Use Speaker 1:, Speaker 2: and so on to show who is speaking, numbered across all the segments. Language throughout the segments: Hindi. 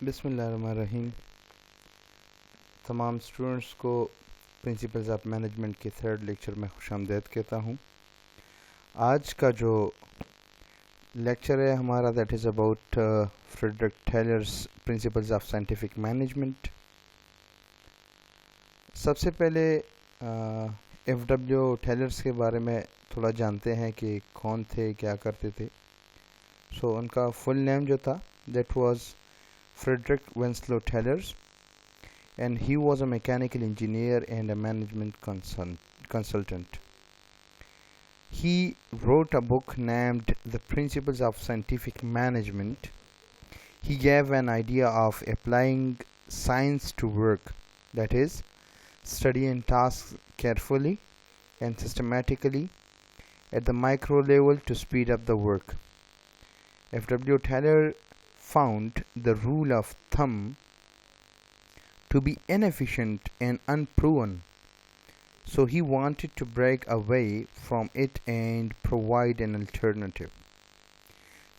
Speaker 1: बिस्मिल्लाहिर्रहमानिर्रहीम। तमाम स्टूडेंट्स को प्रिंसिपल्स ऑफ मैनेजमेंट के थर्ड लेक्चर में खुशामदीद कहता हूँ। आज का जो लेक्चर है हमारा that is about Frederick Taylor's principles of scientific management. सबसे पहले एफ.डब्ल्यू. टेलर्स के बारे में थोड़ा जानते हैं कि कौन थे, क्या करते थे। उनका फुल नेम जो था that was Frederick Winslow Tellers, and he was a mechanical engineer and a management consultant. He wrote a book named The Principles of Scientific Management. He gave an idea of applying science to work, that is, studying tasks carefully and systematically at the micro level to speed up the work. F.W. Teller found the rule of thumb to be inefficient and unproven, so he wanted to break away from it and provide an alternative.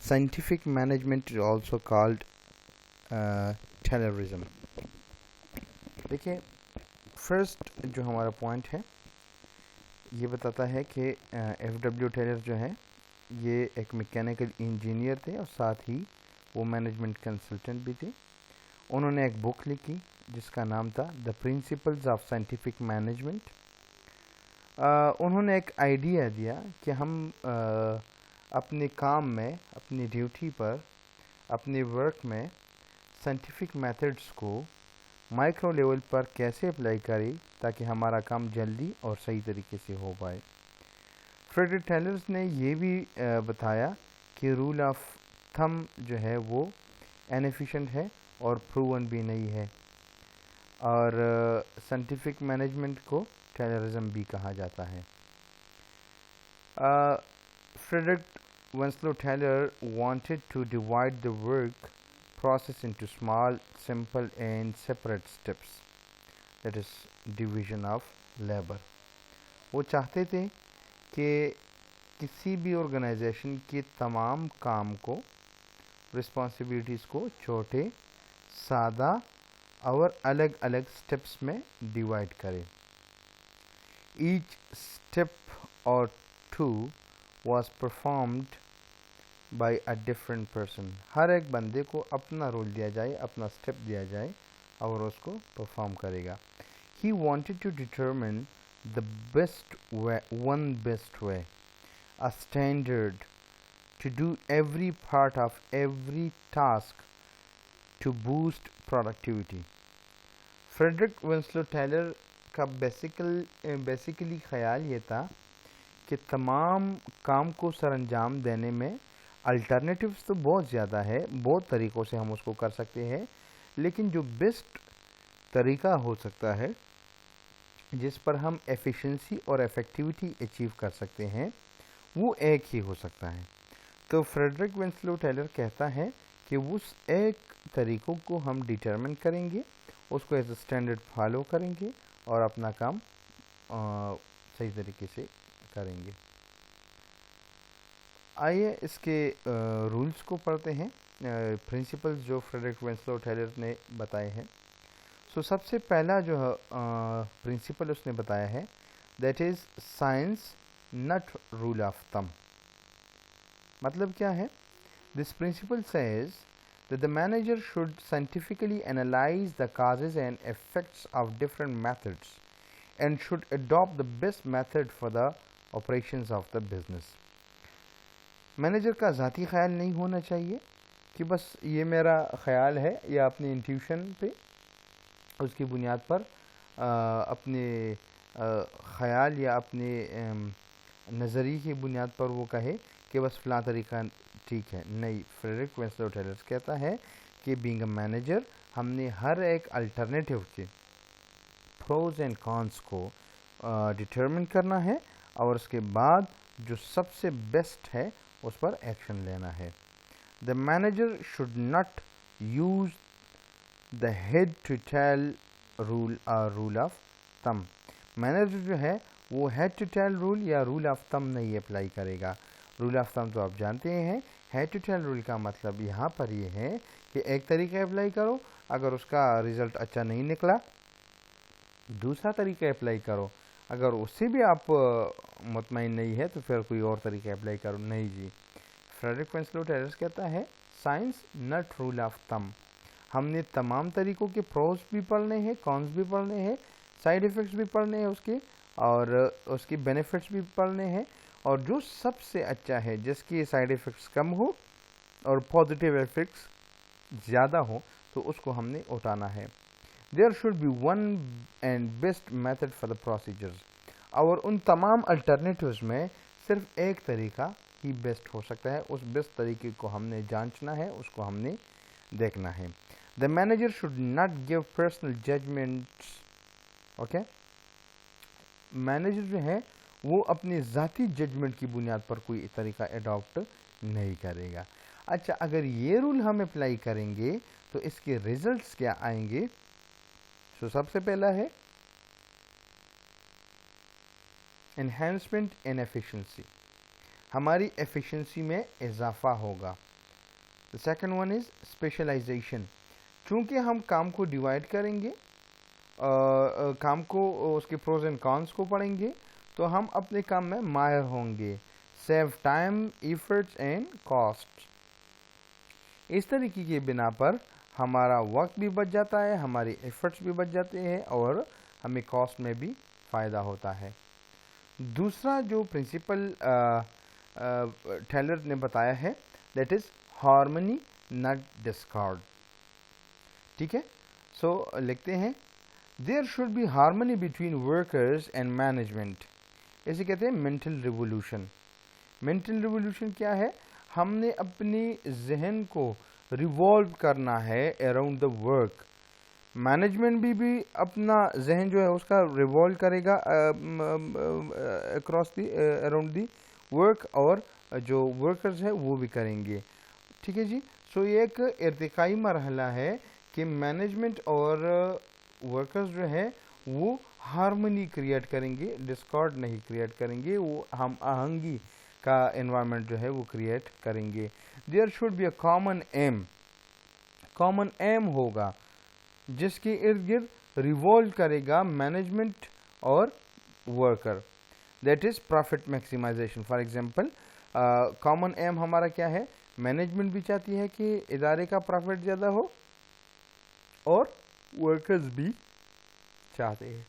Speaker 1: Scientific management is also called Taylorism. देखिए, फर्स्ट जो हमारा पॉइंट है ये बताता है कि F.W. टेलर जो है ये एक मैकेनिकल इंजीनियर थे और साथ ही वो मैनेजमेंट कंसल्टेंट भी थे। उन्होंने एक बुक लिखी जिसका नाम था the principles of scientific management. उन्होंने एक आइडिया दिया कि हम अपने काम में, अपनी ड्यूटी पर, अपने वर्क में साइंटिफिक मेथड्स को माइक्रो लेवल पर कैसे अप्लाई करें ताकि हमारा काम जल्दी और सही तरीके से हो पाए। फ्रेडरिक टेलर्स ने ये भी बताया कि रूल ऑफ थम जो है वो इनएफिशिएंट है और प्रूवन भी नहीं है, और साइंटिफिक मैनेजमेंट को टेलरिज्म भी कहा जाता है। Frederick Winslow Taylor wanted to divide the work process into small, simple and separate steps, that is division of labor. वो चाहते थे कि किसी भी ऑर्गेनाइजेशन के तमाम काम को, रिस्पॉन्सिबिलिटीज़ को छोटे, सादा और अलग अलग स्टेप्स में डिवाइड करें। Each step or two was performed by a different person. हर एक बंदे को अपना रोल दिया जाए, अपना स्टेप दिया जाए और उसको परफॉर्म करेगा। He wanted to determine the best way, one best way, a standard to do every part of every task to boost productivity. Frederick Winslow Taylor का बेसिकली ख्याल ये था कि तमाम काम को सरअंजाम देने में अल्टरनेटिव्स तो बहुत ज़्यादा है, बहुत तरीक़ों से हम उसको कर सकते हैं, लेकिन जो बेस्ट तरीका हो सकता है जिस पर हम एफिशिएंसी और इफ़ेक्टिविटी अचीव कर सकते हैं वो एक ही हो सकता है। तो फ्रेडरिक विंस्लो टेलर कहता है कि उस एक तरीक़ों को हम डिटरमिन करेंगे, उसको एज अ स्टैंडर्ड फॉलो करेंगे और अपना काम सही तरीके से करेंगे। आइए इसके रूल्स को पढ़ते हैं, प्रिंसिपल्स जो फ्रेडरिक विंस्लो टेलर ने बताए हैं। सबसे पहला जो प्रिंसिपल उसने बताया है that is science not rule of thumb. मतलब क्या है? This principle says that the manager should scientifically analyze the causes and effects of different methods and should adopt the best method for the operations of the business. Manager का ज़ाती ख्याल नहीं होना चाहिए कि बस ये मेरा ख्याल है या अपनी इंट्यूशन पे उसकी बुनियाद पर अपने ख्याल या अपने नज़रिए की बुनियाद पर वो कहे कि बस फ़लाँ तरीका ठीक है। नहीं, फ्रेडरिक विंस्लो टेलर कहता है कि बीइंग अ मैनेजर हमने हर एक अल्टरनेटिव के प्रोज एंड कॉन्स को डिटरमिन करना है और उसके बाद जो सबसे बेस्ट है उस पर एक्शन लेना है। The manager should not use the head to tail rule or rule of thumb. Manager जो है वो हेड टू टेल रूल या रूल ऑफ थंब नहीं अप्लाई करेगा। रूल ऑफ थंब तो आप जानते हैं, हेड टू टेल रूल का मतलब यहाँ पर ये है कि एक तरीका अप्लाई करो, अगर उसका रिज़ल्ट अच्छा नहीं निकला दूसरा तरीका अप्लाई करो, अगर उससे भी आप मुतमईन नहीं है तो फिर कोई और तरीका अप्लाई करो। नहीं जी, फ्रेडरिक वेंसलो टेलर कहता है science not rule of thumb. हमने तमाम तरीकों के प्रोज भी पढ़ने हैं, कॉन्स भी पढ़ने हैं, साइड इफ़ेक्ट्स भी पढ़ने हैं उसके, और उसके बेनिफिट्स भी पढ़ने हैं, और जो सबसे अच्छा है जिसकी साइड इफ़ेक्ट्स कम हो और पॉजिटिव इफ़ेक्ट्स ज़्यादा हो तो उसको हमने उठाना है। There should be one and best method for the procedures. और उन तमाम अल्टरनेटिव्स में सिर्फ एक तरीका ही बेस्ट हो सकता है, उस बेस्ट तरीके को हमने जांचना है, उसको हमने देखना है। The manager should not give personal judgements. Okay, manager जो है वो अपनी ज़ाती जजमेंट की बुनियाद पर कोई तरीका अडॉप्ट नहीं करेगा। अच्छा, अगर ये रूल हम अप्लाई करेंगे तो इसके रिजल्ट्स क्या आएंगे? तो सबसे पहला है एनहेंसमेंट इन एफिशिएंसी, हमारी एफिशिएंसी में इजाफा होगा। The second one is specialisation, चूंकि हम काम को डिवाइड करेंगे, काम को उसके प्रोज एंड कॉन्स को पढ़ेंगे तो हम अपने काम में माहिर होंगे। Save time, efforts and cost. इस तरीके की बिना पर हमारा वक्त भी बच जाता है, हमारे एफर्ट्स भी बच जाते हैं और हमें कॉस्ट में भी फ़ायदा होता है। दूसरा जो प्रिंसिपल टेलर ने बताया है that is harmony not discord. ठीक है, सो लिखते हैं there should be harmony between workers and management. इसे कहते हैं मेंटल रिवोल्यूशन। मेंटल रिवोल्यूशन क्या है? हमने अपनी जहन को रिवॉल्व करना है अराउंड द वर्क। मैनेजमेंट भी अपना जहन जो है उसका रिवॉल्व करेगा across the around the work, और जो वर्कर्स है वो भी करेंगे। ठीक है जी, सो ये एक इर्तिकाई मरहला है कि मैनेजमेंट और वर्कर्स जो है वो हार्मनी क्रिएट करेंगे, डिस्कॉर्ड नहीं क्रिएट करेंगे, वो हम आहंगी का एनवायरनमेंट जो है वो क्रिएट करेंगे। There should be a common aim, common aim होगा जिसके इर्द गिर्द रिवॉल्व करेगा मैनेजमेंट और worker, that is profit maximisation. For example common aim हमारा क्या है? मैनेजमेंट भी चाहती है कि इदारे का प्रॉफिट ज़्यादा हो और वर्कर्स भी चाहते हैं।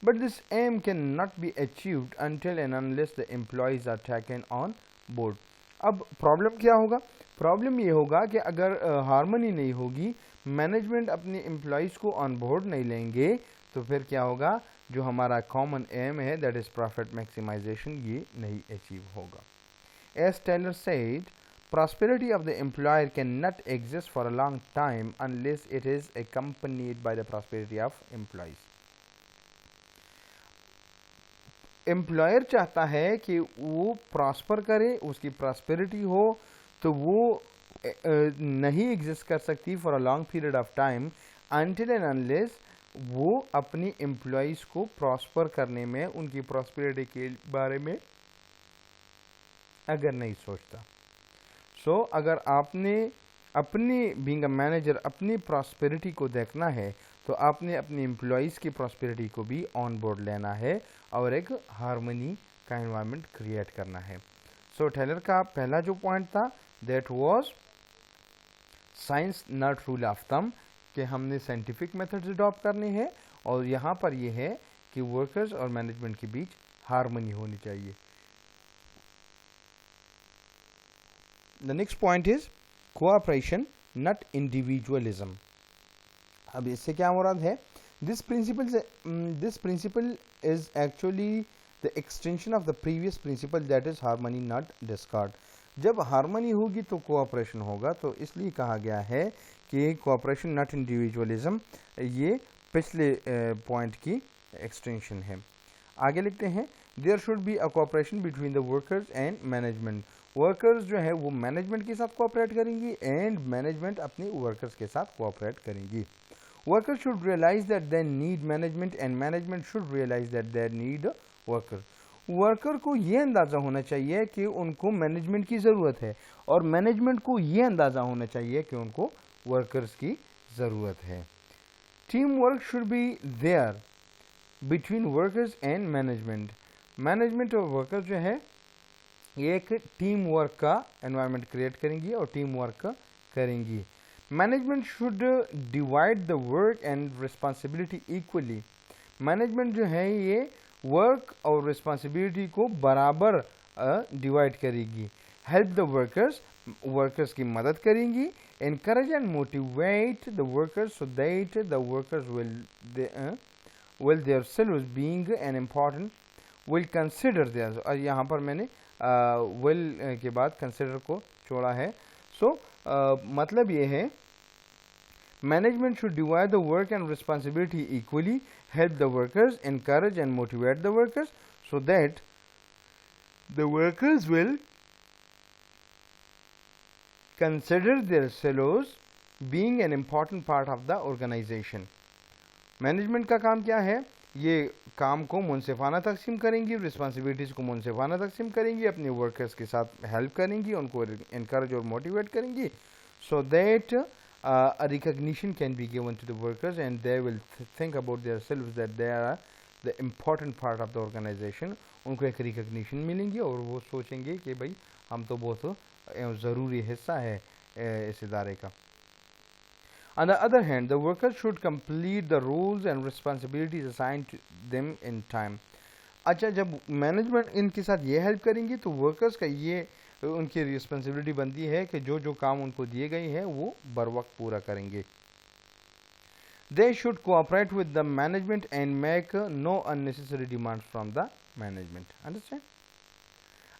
Speaker 1: But this aim cannot be achieved until and unless the employees are taken on board. अब प्रॉब्लम क्या होगा? प्रॉब्लम ये होगा कि अगर हार्मनी नहीं होगी, मैनेजमेंट अपने एम्प्लॉयज़ को ऑन बोर्ड नहीं लेंगे, तो फिर क्या होगा? जो हमारा कॉमन एम है दैट इज़ प्रॉफिट मैक्सिमाइजेशन, ये नहीं अचीव होगा। As Taylor said, prosperity of the employer cannot exist for a long time unless it is accompanied by the prosperity of employees. Employer चाहता है कि वो प्रॉस्पर करे, उसकी प्रॉस्पेरिटी हो, तो वो नहीं एग्जिस्ट कर सकती for a long period of time until and unless वो अपनी एम्प्लॉयज़ को प्रॉस्पर करने में, उनकी प्रॉस्पेरिटी के बारे में अगर नहीं सोचता। सो अगर आपने अपनी बीइंग अ मैनेजर अपनी प्रॉस्पेरिटी को देखना है तो आपने अपनी एम्प्लॉयज़ की प्रॉस्पेरिटी को भी ऑन बोर्ड लेना है और एक हार्मनी का एनवायरनमेंट क्रिएट करना है। सो टेलर का पहला जो पॉइंट था that was science not rule of thumb, कि हमने साइंटिफिक मेथड्स अडॉप्ट करने हैं, और यहाँ पर ये है कि वर्कर्स और मैनेजमेंट के बीच हार्मनी होनी चाहिए। The next point is cooperation not individualism. अब इससे क्या मुराद है? This principle is actually the extension of the previous principal that is harmony not Discord. जब हार्मनी होगी तो कोऑपरेशन होगा, तो इसलिए कहा गया है कि कोऑपरेशन नॉट इंडिविजुअलिज्म, ये पिछले पॉइंट की एक्सटेंशन है। आगे लिखते हैं there should be a cooperation between the workers and management. Workers जो है वो मैनेजमेंट के साथ कोऑपरेट करेंगी एंड मैनेजमेंट अपने वर्कर्स के साथ कोऑपरेट करेंगी। Workers should realize that they need management and management should realize that they need worker. Worker को ये अंदाज़ा होना चाहिए कि उनको मैनेजमेंट की ज़रूरत है और मैनेजमेंट को ये अंदाज़ा होना चाहिए कि उनको वर्कर्स की ज़रूरत है। Team work should be there between workers and management. Management और वर्कर जो है ये एक टीम वर्क का एनवायरनमेंट क्रिएट करेंगी और टीम वर्क करेंगी। Management should divide the work and responsibility equally. Management जो है ये वर्क और रिस्पॉन्सिबिलिटी को बराबर डिवाइड करेगी। हेल्प द वर्कर्स, वर्कर्स की मदद करेंगी। encourage and motivate the workers so that the workers will themselves being an important will consider theirs। और यहाँ पर मैंने will के बाद consider को छोड़ा है। so मतलब ये है management should divide the work and responsibility equally, help the workers, encourage and motivate the workers so that the workers will consider their fellows being an important part of the organization। Management का काम क्या है? ये काम को मुनसिफाना तकसीम करेंगी, रिस्पॉन्सिबिलिटीज़ को मुनसिफाना तकसीम करेंगी, अपने वर्कर्स के साथ हेल्प करेंगी, उनको इनकरेज और मोटिवेट करेंगी so that a recognition can be given to the workers and they will think about themselves that they are the important part of the organization। उनको एक recognition मिलेंगी और वो सोचेंगे कि भाई हम तो बहुत ज़रूरी हिस्सा है इस इदारे का। On the other hand, the workers should complete the roles and responsibilities assigned to them in time। अच्छा, जब मैनेजमेंट इनके साथ ये हेल्प करेंगी तो वर्कर्स का ये उनकी रिस्पॉन्सिबिलिटी बनती है कि जो जो काम उनको दिए गए हैं वो बर वक्त पूरा करेंगे। They should cooperate with the management and make no unnecessary demands from the management। Understand?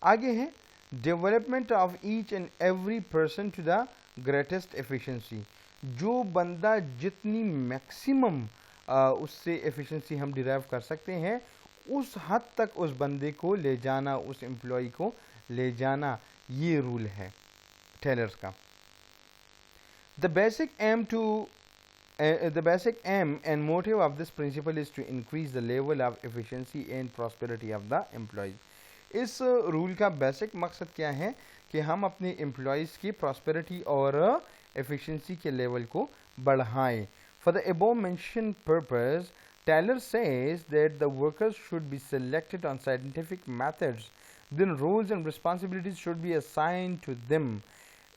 Speaker 1: आगे है development of each and every person to the greatest efficiency. जो बंदा जितनी मैक्सिमम उससे एफिशिएंसी हम डिराइव कर सकते हैं उस हद तक उस बंदे को ले जाना, उस एम्प्लॉय को ले जाना, ये रूल है टेलर्स का। The basic aim and motive of this principle is to increase the level of efficiency and prosperity of the employees. इस रूल का बेसिक मकसद क्या है कि हम अपने एम्प्लॉयज़ की प्रॉस्पेरिटी और एफिशिएंसी के लेवल को बढ़ाएं। For the above mention purpose, Taylor says that the workers should be selected on scientific methods, then roles and responsibilities should be assigned to them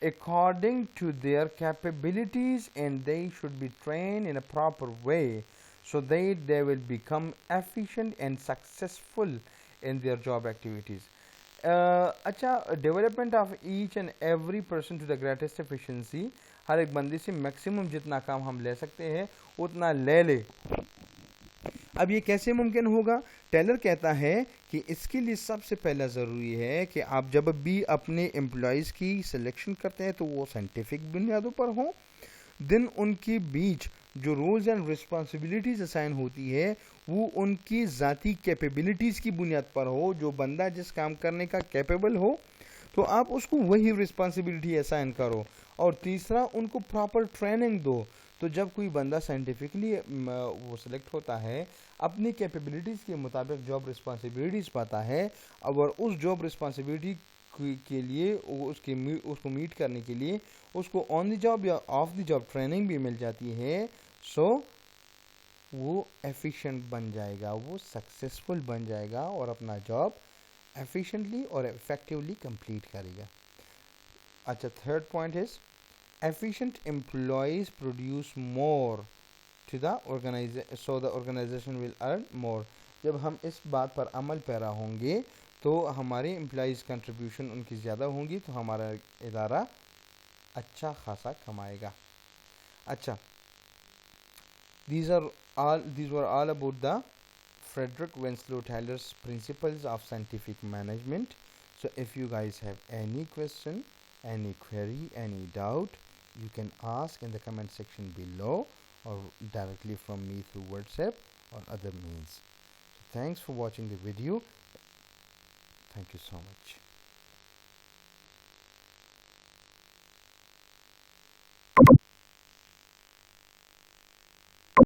Speaker 1: according to their capabilities and they should be trained in a proper way so that they will become efficient and successful in their job activities। अच्छा, development of each and every person to the greatest efficiency, हर एक बंदे से मैक्सिमम जितना काम हम ले सकते हैं उतना ले ले। अब ये कैसे मुमकिन होगा? टेलर कहता है कि इसके लिए सबसे पहला ज़रूरी है कि आप जब भी अपने एम्प्लॉयज़ की सिलेक्शन करते हैं तो वो साइंटिफिक बुनियादों पर हों, दिन उनके बीच जो रोल्स एंड रिस्पॉन्सिबिलिटीज़ असाइन होती है वो उनकी ज़ाती कैपेबिलिटीज़ की बुनियाद पर हो। जो बंदा जिस काम करने का कैपेबल हो तो आप उसको वही रिस्पॉन्सिबिलिटी असाइन करो। और तीसरा, उनको प्रॉपर ट्रेनिंग दो। तो जब कोई बंदा साइंटिफिकली वो सिलेक्ट होता है, अपनी कैपेबिलिटीज़ के मुताबिक जॉब रिस्पॉन्सिबिलिटीज़ पाता है और उस जॉब रिस्पॉन्सिबिलिटी के लिए उसको मीट करने के लिए उसको ऑन द जॉब या ऑफ द जॉब ट्रेनिंग भी मिल जाती है, सो वो एफिशिएंट बन जाएगा, वो सक्सेसफुल बन जाएगा और अपना जॉब एफिशिएंटली और इफेक्टिवली कंप्लीट करेगा। अच्छा, third point is efficient employees produce more to the organization so the organization will earn more। जब हम इस बात पर अमल पैरा होंगे तो हमारे एम्प्लॉयज़ कंट्रीब्यूशन उनकी ज़्यादा होंगी तो हमारा इदारा अच्छा खासा कमाएगा। अच्छा, these were all about the Frederick Winslow Taylor's principles of scientific management। So if you guys have any question, any query, any doubt, you can ask in the comment section below or directly from me through WhatsApp or other means। So thanks for watching the video. Thank you so much.